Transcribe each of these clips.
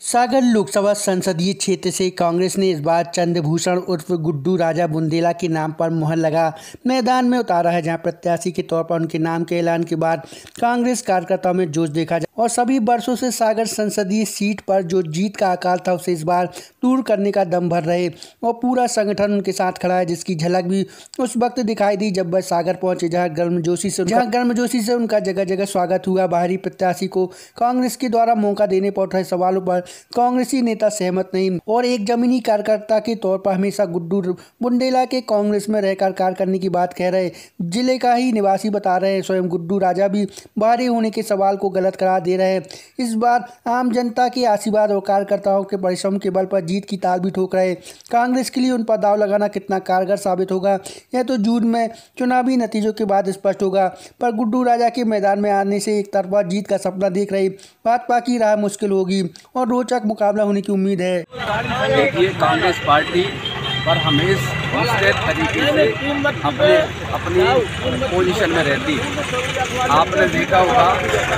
सागर लोकसभा संसदीय क्षेत्र से कांग्रेस ने इस बार चंद्रभूषण उर्फ गुड्डू राजा बुंदेला के नाम पर मुहर लगा मैदान में उतारा है, जहां प्रत्याशी के तौर पर उनके नाम के ऐलान के बाद कांग्रेस कार्यकर्ताओं में जोश देखा जा और सभी वर्षों से सागर संसदीय सीट पर जो जीत का अकाल था उसे इस बार दूर करने का दम भर रहे और पूरा संगठन उनके साथ खड़ा है, जिसकी झलक भी उस वक्त दिखाई दी जब वह सागर पहुंचे, जहां गर्मजोशी से उनका जगह जगह स्वागत हुआ। बाहरी प्रत्याशी को कांग्रेस के द्वारा मौका देने पर उठ रहे सवालों पर कांग्रेसी नेता सहमत नहीं और एक जमीनी कार्यकर्ता के तौर पर हमेशा गुड्डू बुंदेला के कांग्रेस में रहकर कार्य करने की बात कह रहे जिले का ही निवासी बता रहे हैं। स्वयं गुड्डू राजा भी बाहरी होने के सवाल को गलत करार दे रहे हैं। इस बार आम जनता के आशीर्वाद और कार्यकर्ताओं के परिश्रम के बल पर जीत की ताल भी ठोक रहे। कांग्रेस के लिए उन पर दाव लगाना कितना कारगर साबित होगा यह तो जून में चुनावी नतीजों के बाद स्पष्ट होगा, पर गुड्डू राजा के मैदान में आने से एक तरफा जीत का सपना देख रही भाजपा की राह मुश्किल होगी और रोचक मुकाबला होने की उम्मीद है। देखिए, कांग्रेस पार्टी पर हमेशा इस तरीके से अपनी पोजीशन में रहती है। आपने देखा होगा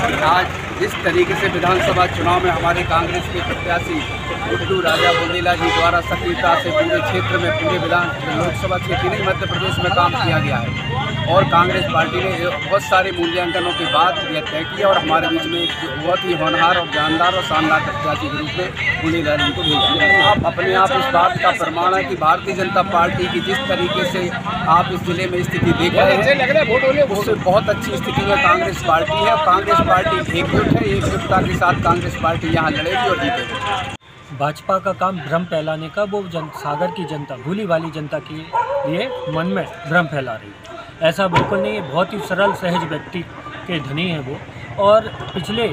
कि आज जिस तरीके से विधानसभा चुनाव में हमारे कांग्रेस के प्रत्याशी गुड्डू राजा बुंदेला जी द्वारा सक्रियता से पूरे क्षेत्र में पूरे लोकसभा क्षेत्र नहीं मध्य प्रदेश में काम किया गया है और कांग्रेस पार्टी ने बहुत सारे मूल्यांकनों के बाद यह तय किया और हमारे बीच में एक बहुत ही होनहार और जानदार और शानदार प्रत्याशी के रूप में बुंदेला जी को भेजा। आप अपने आप इस बात का प्रमाण है कि भारतीय जनता पार्टी की जिस तरीके से आप इस जिले में स्थिति देख रहे हैं उससे बहुत अच्छी स्थिति में कांग्रेस पार्टी है। कांग्रेस पार्टी एकजुट है, एकजुटता के साथ कांग्रेस पार्टी यहाँ लड़ेगी और जीतेगी। भाजपा का काम भ्रम फैलाने का, वो सागर की जनता भूली वाली जनता के लिए मन में भ्रम फैला रही है। ऐसा बिल्कुल नहीं है, बहुत ही सरल सहज व्यक्ति के धनी हैं वो। और पिछले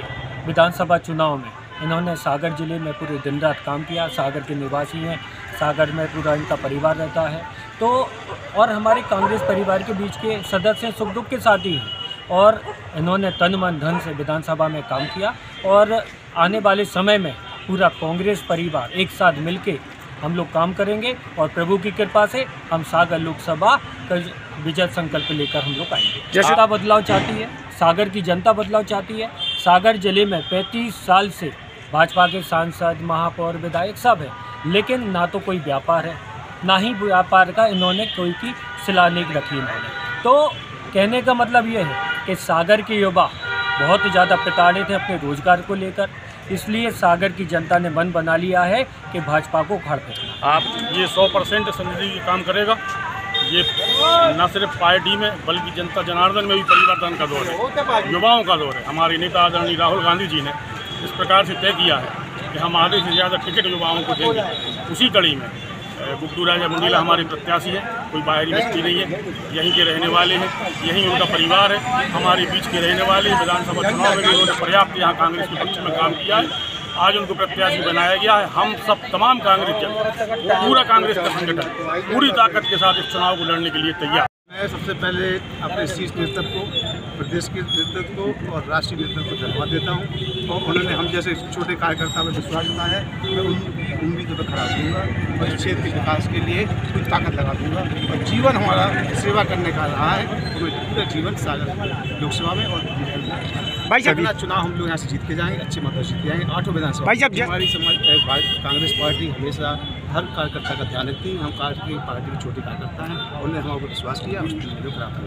विधानसभा चुनाव में इन्होंने सागर जिले में पूरे दिन रात काम किया। सागर के निवासी हैं, सागर में पूरा इनका परिवार रहता है तो और हमारे कांग्रेस परिवार के बीच के सदस्य सुख दुख के साथी हैं और इन्होंने तन मन धन से विधानसभा में काम किया और आने वाले समय में पूरा कांग्रेस परिवार एक साथ मिलके हम लोग काम करेंगे और प्रभु की कृपा से हम सागर लोकसभा का विजय संकल्प लेकर हम लोग आएंगे। जनता बदलाव चाहती है, सागर की जनता बदलाव चाहती है। सागर जिले में 35 साल से भाजपा के सांसद, महापौर, विधायक सब है, लेकिन ना तो कोई व्यापार है ना ही व्यापार का इन्होंने कोई की शिलान्यास रखी इन्होंने। तो कहने का मतलब ये है कि सागर के युवा बहुत ज़्यादा प्रताड़ित हैं अपने रोजगार को लेकर, इसलिए सागर की जनता ने मन बना लिया है कि भाजपा को उखाड़ फेंकना। आप ये 100% संसदीय काम करेगा। ये न सिर्फ पार्टी में बल्कि जनता जनार्दन में भी परिवर्तन का दौर है, युवाओं का दौर है। हमारे नेता आदरणीय राहुल गांधी जी ने इस प्रकार से तय किया है कि हम आधे से ज़्यादा टिकट युवाओं को देंगे। उसी कड़ी में गुड्डू राजा बुंदेला हमारे प्रत्याशी हैं, कोई बाहरी व्यक्ति नहीं है, यहीं के रहने वाले हैं, यहीं उनका परिवार है, हमारे बीच के रहने वाले। विधानसभा चुनाव में भी उन्होंने पर्याप्त यहाँ कांग्रेस के पक्ष में काम किया है। आज उनको प्रत्याशी बनाया गया है। हम सब तमाम कांग्रेस पूरा कांग्रेस का संगठन पूरी ताकत के साथ इस चुनाव को लड़ने के लिए तैयार। मैं सबसे पहले अपने शीर्ष नेतृत्व को, प्रदेश के नेतृत्व को और राष्ट्रीय नेतृत्व को धन्यवाद देता हूँ और उन्होंने हम जैसे छोटे कार्यकर्ता में विश्वास जताया है। मैं उन उम्मीदों पर खड़ा दूँगा और इस क्षेत्र के विकास के लिए कुछ ताकत लगा दूँगा और जीवन हमारा सेवा करने का रहा है तो पूरा जीवन सागर लोकसभा में और भाई अगला चुनाव हम लोग यहाँ से जीत के जाएंगे, अच्छे मतों से जीत के जाएंगे। 8 विधानसभा हमारी कांग्रेस पार्टी हमेशा हर कार्यकर्ता का ध्यान रखती है। हम पार्टी के छोटे कार्यकर्ता हैं, उन्होंने हमारे ऊपर विश्वास किया, उस प्राप्त